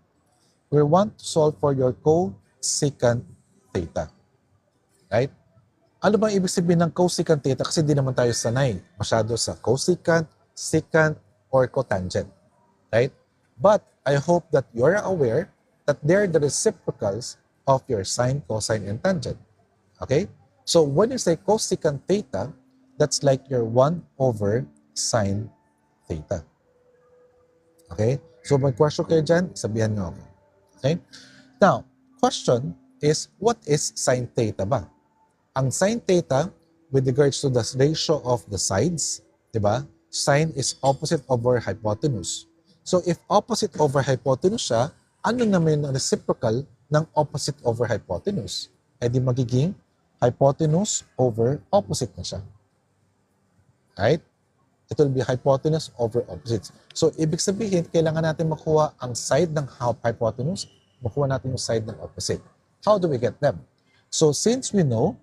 A: We want to solve for your cosecant theta. Right? Ano bang ibig sabihin ng cosecant theta? Kasi di naman tayo sanay masyado sa cosecant, secant, or cotangent. Right? But I hope that you're aware that they're the reciprocals of your sine, cosine, and tangent. Okay? So when you say cosecant theta, that's like your 1 over sine theta. Okay? So may question kayo dyan, sabihan nyo ako. Okay? Now, question is, what is sine theta ba? Ang sine theta, with regards to the ratio of the sides, di ba? Sine is opposite over hypotenuse. So if opposite over hypotenuse siya, ano naman ang reciprocal ng opposite over hypotenuse? Eh di magiging hypotenuse over opposite na siya. Right? It will be hypotenuse over opposite. So ibig sabihin, kailangan natin makuha ang side ng hypotenuse, makuha natin yung side ng opposite. How do we get them? So since we know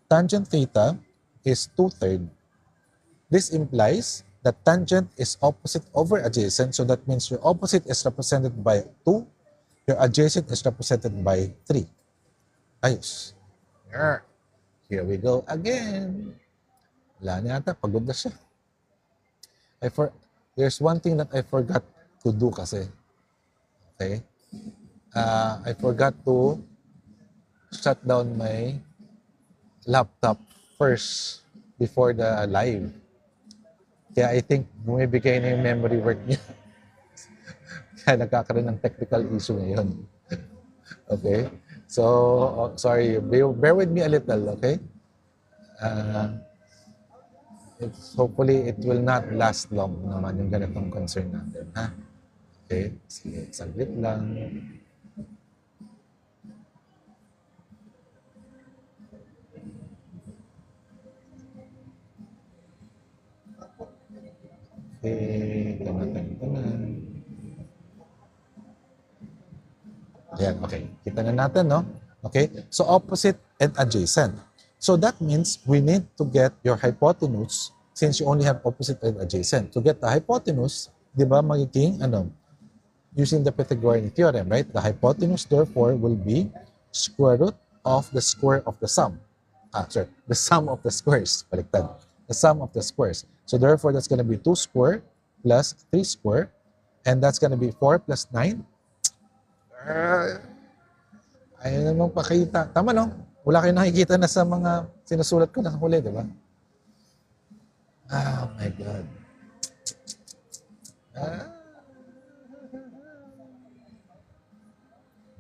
A: tangent theta is 2/3. This implies that tangent is opposite over adjacent, so that means your opposite is represented by 2, your adjacent is represented by 3. Ayos. Here we go again. Wala na yata, pagod na siya. There's one thing that I forgot to do kasi. Okay? I forgot to shut down my laptop first before the live. Kaya I think bumibigay na yung memory work niya. Kaya nagkakaroon ng technical issue ngayon. Okay? So, sorry. Bear with me a little, okay? Hopefully, it will not last long naman yung ganitong concern natin. Ha? Okay? Sige, saglit lang. Okay, ito na. Ayan, okay. Kita na natin, no? Okay, so opposite and adjacent. So that means we need to get your hypotenuse since you only have opposite and adjacent. To get the hypotenuse, di ba, magiging, using the Pythagorean theorem, right? The hypotenuse, therefore, will be square root of the square of the sum. The sum of the squares. Baliktad. The sum of the squares. So therefore, that's going to be 2 square plus 3 square. And that's going to be 4 plus 9. Ayaw namang pakita. Tama, no? Wala kayong nakikita na sa mga sinusulat ko na sa huli, di ba? Oh my God.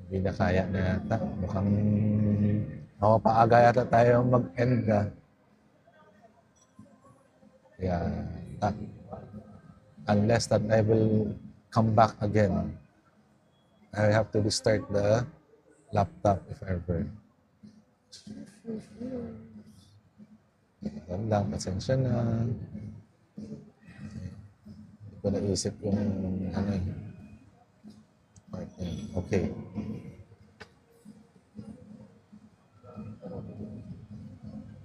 A: Hindi na kaya na yata. Mukhang mapapaaga yata tayo mag-end na. Yeah. Unless that I will come back again. I have to restart the laptop if ever. Yan lang, pasensya na. Hindi ko naisip yung part na yun. Okay.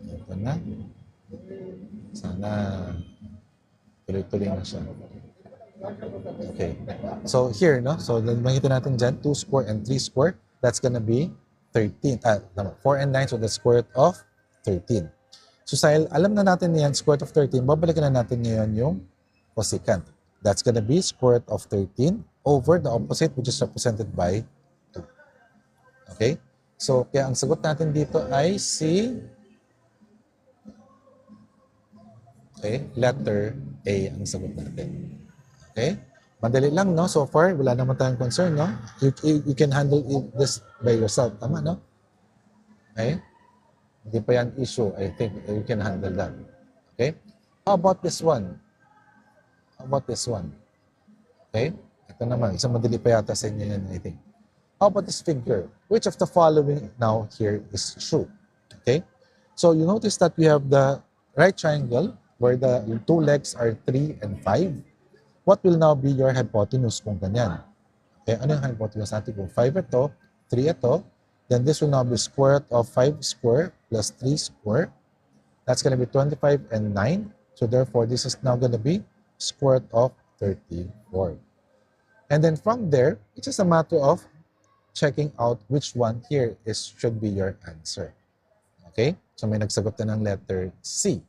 A: Ito na. Sana tuloy-tuloy na siya. Okay. So here, no? So makita natin dyan, 2 square and 3 square. That's gonna be 13. 4 and 9, so the square root of 13. So alam na natin yan, square root of 13, babalikan na natin ngayon yung cosecant. That's gonna be square root of 13 over the opposite, which is represented by 2. Okay? So kaya ang sagot natin dito ay si letter A ang sagot natin. Okay? Madali lang, no? So far, wala naman tayong concern, no? You can handle this by yourself. Tama, no? Okay? Hindi pa yan issue. I think you can handle that. Okay? How about this one? How about this one? Okay? Ito naman. Isang madali pa yata sa inyo yan, I think. How about this figure? Which of the following now here is true? Okay? So you notice that we have the right triangle where the 2 legs are 3 and 5. What will now be your hypotenuse kung ganyan? Okay, ano yung hypotenuse natin? Kung 5 ito, 3 ito, Then this will now be square root of 5 square plus 3 square. That's going to be 25 and 9. So therefore, this is now going to be square root of 34. And then from there, it's just a matter of checking out which one here should be your answer. Okay? So may nagsagot na ng letter C.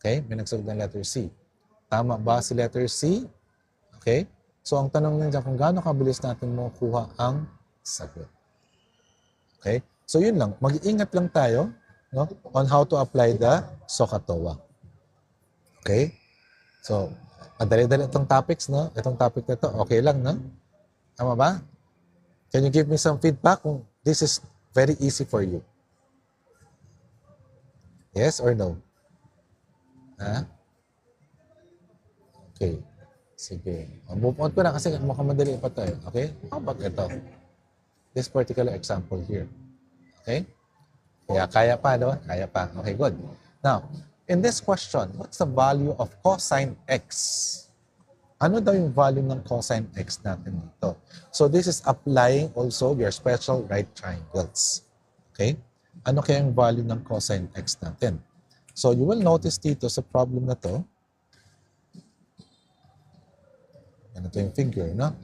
A: Okay? May nagsagot ng letter C. Tama ba si letter C? Okay? So ang tanong nandiyan kung gaano kabilis natin makukuha ang sagot. Okay? So yun lang. Mag-iingat lang tayo, no, on how to apply the SOHCAHTOA. Okay? So, madali-dali itong topics, no? Itong topic na ito, okay lang, no? Tama ba? Can you give me some feedback kung this is very easy for you? Yes or no? Ha? Okay. Sige. Move on ko na kasi mukhang madali pa tayo. Okay? How about ito? This particular example here. Okay? Kaya pa, no? Kaya pa. Okay, good. Now, in this question, what's the value of cosine x? Ano daw yung value ng cosine x natin dito? So, this is applying also your special right triangles. Okay? Ano kaya yung value ng cosine x natin? So, you will notice dito sa problem na to, ganito yung figure, no?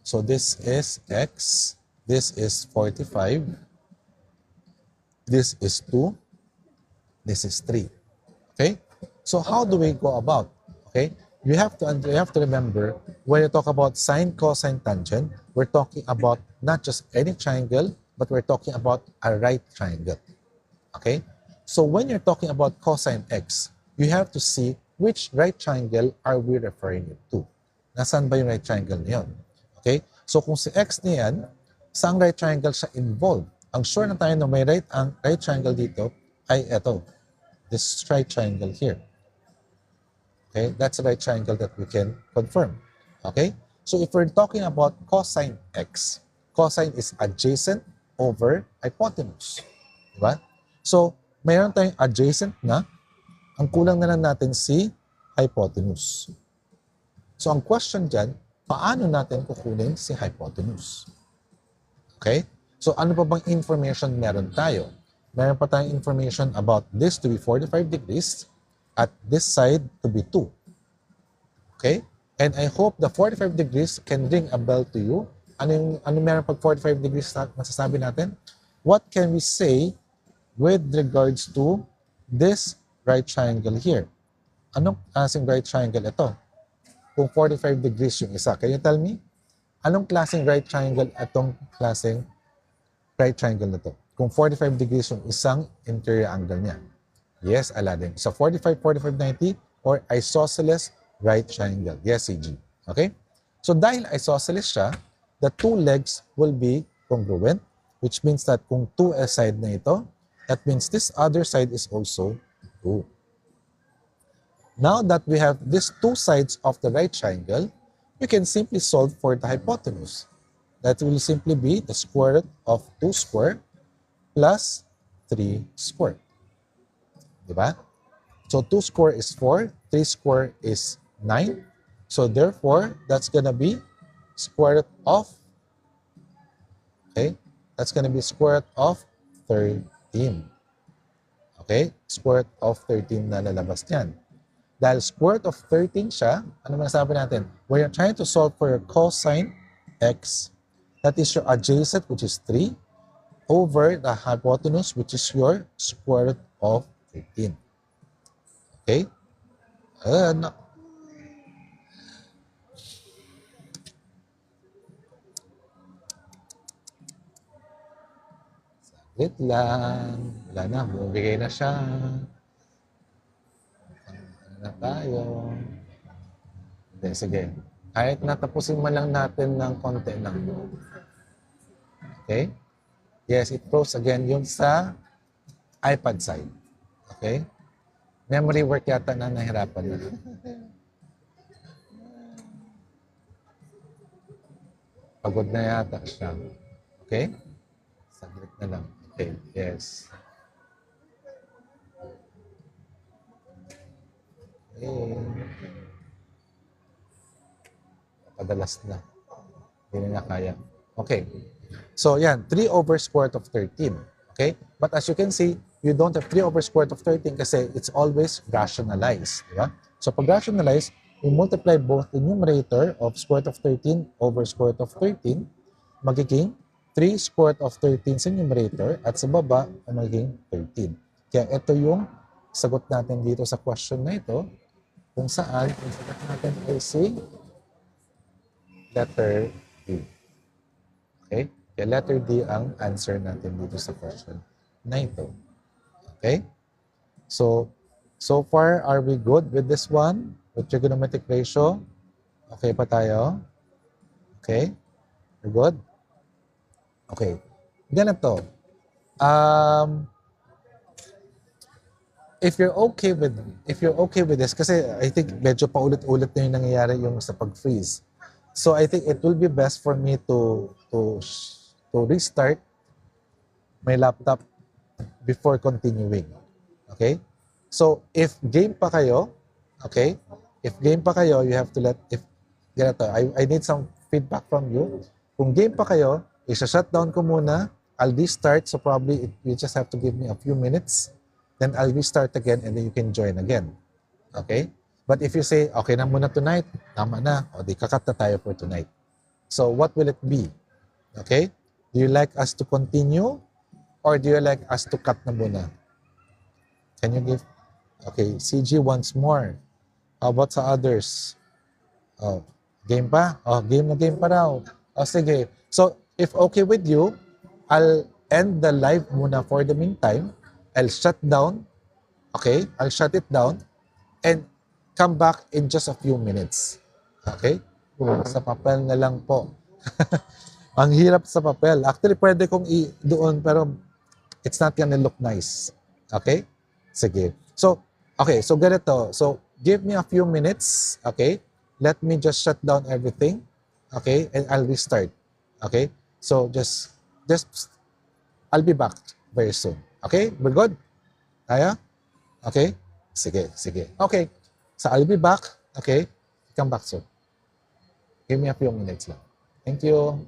A: So, this is x, this is 45, this is 2, this is 3. Okay? So, how do we go about? Okay? You have to remember, when you talk about sine, cosine, tangent, we're talking about not just any triangle, but we're talking about a right triangle. Okay? So when you're talking about cosine x, you have to see which right triangle are we referring it to. Nasaan ba yung right triangle niyon? Okay? So kung si x niyan, saang right triangle siya involved? Ang sure na tayo na may right triangle dito ay ito. This right triangle here. Okay? That's the right triangle that we can confirm. Okay? So if we're talking about cosine x, cosine is adjacent over hypotenuse. Diba? So, mayroon tayong adjacent na, ang kulang na lang natin si hypotenuse. So, ang question dyan, paano natin kukunin si hypotenuse? Okay? So, ano pa bang information meron tayo? Meron pa tayong information about this to be 45 degrees at this side to be 2. Okay? And I hope the 45 degrees can ring a bell to you. Ano meron pag 45 degrees na masasabi natin? What can we say with regards to this right triangle here? Anong klaseng right triangle ito? Kung 45 degrees yung isa, can you tell me? Anong klaseng right triangle itong klaseng right triangle na to? Kung 45 degrees yung isang interior angle niya. Yes, Aladdin. So 45, 45, 90 or isosceles right triangle. Yes, CG. Okay? So dahil isosceles siya, the two legs will be congruent, which means that kung 2 side na ito, that means this other side is also 2. Now that we have these two sides of the right triangle, we can simply solve for the hypotenuse. That will simply be the square root of 2 square plus 3 square. Diba? So 2 square is 4, 3 square is 9. So therefore, that's gonna be square root of, okay? That's gonna be square root of 13. Okay? Square root of 13 na lalabas niyan. Dahil square root of 13 siya, ano masasabi natin? When you're trying to solve for your cosine x, that is your adjacent, which is 3, over the hypotenuse, which is your square root of 13. Okay? No. Saglit lang. Wala na, bumibigay na siya. Ano na tayo? Hindi, sige. Kahit natapusin man lang natin ng konti lang. Okay? Yes, it proves again yung sa iPad side. Okay? Memory work yata na nahirapan na. Pagod na yata siya. Okay? Saglit na lang. Okay, yes. Okay. Padalas na. Hindi na kaya. Okay. So, yan, 3 over square root of 13. Okay? But as you can see, you don't have 3 over square root of 13 kasi it's always rationalized. Di ba? So, pag rationalize, we multiply both the numerator of square root of 13 over square root of 13, magiging 3 square root of 13 sa numerator at sa baba ay magiging 13. Kaya ito yung sagot natin dito sa question na ito kung saan yung sagot natin ay si letter D. Okay? Kaya letter D ang answer natin dito sa question na ito. Okay? So far, are we good with this one? With trigonometric ratio? Okay pa tayo? Okay? We're good? Okay. Ganito. If you're okay with this, kasi I think medyo paulit-ulit na yung nangyayari yung sa pag-freeze. So I think it will be best for me to restart my laptop before continuing. Okay? So if game pa kayo, okay? If game pa kayo, you have to ganito, I need some feedback from you. Kung game pa kayo, isa-shutdown ko muna, I'll restart, so probably you just have to give me a few minutes, then I'll restart again and then you can join again. Okay? But if you say, okay na muna tonight, tama na, o di kakat na tayo for tonight. So what will it be? Okay? Do you like us to continue or do you like us to cut na muna? Can you give? Okay, CG once more. How about sa others? Oh, game pa? Oh, game na game pa raw. Oh, sige. So, if okay with you, I'll end the live muna for the meantime. I'll shut down. Okay? I'll shut it down and come back in just a few minutes. Okay? Sa papel na lang po. Ang hirap sa papel. Actually, pwede kong doon pero it's not gonna look nice. Okay? Sige. So, okay. So, ganito. So, give me a few minutes. Okay? Let me just shut down everything. Okay? And I'll restart. Okay? So, just I'll be back very soon. Okay? We're good? Kaya? Okay? Sige. Okay. So, I'll be back. Okay? Come back soon. Give me a few minutes lang. Thank you.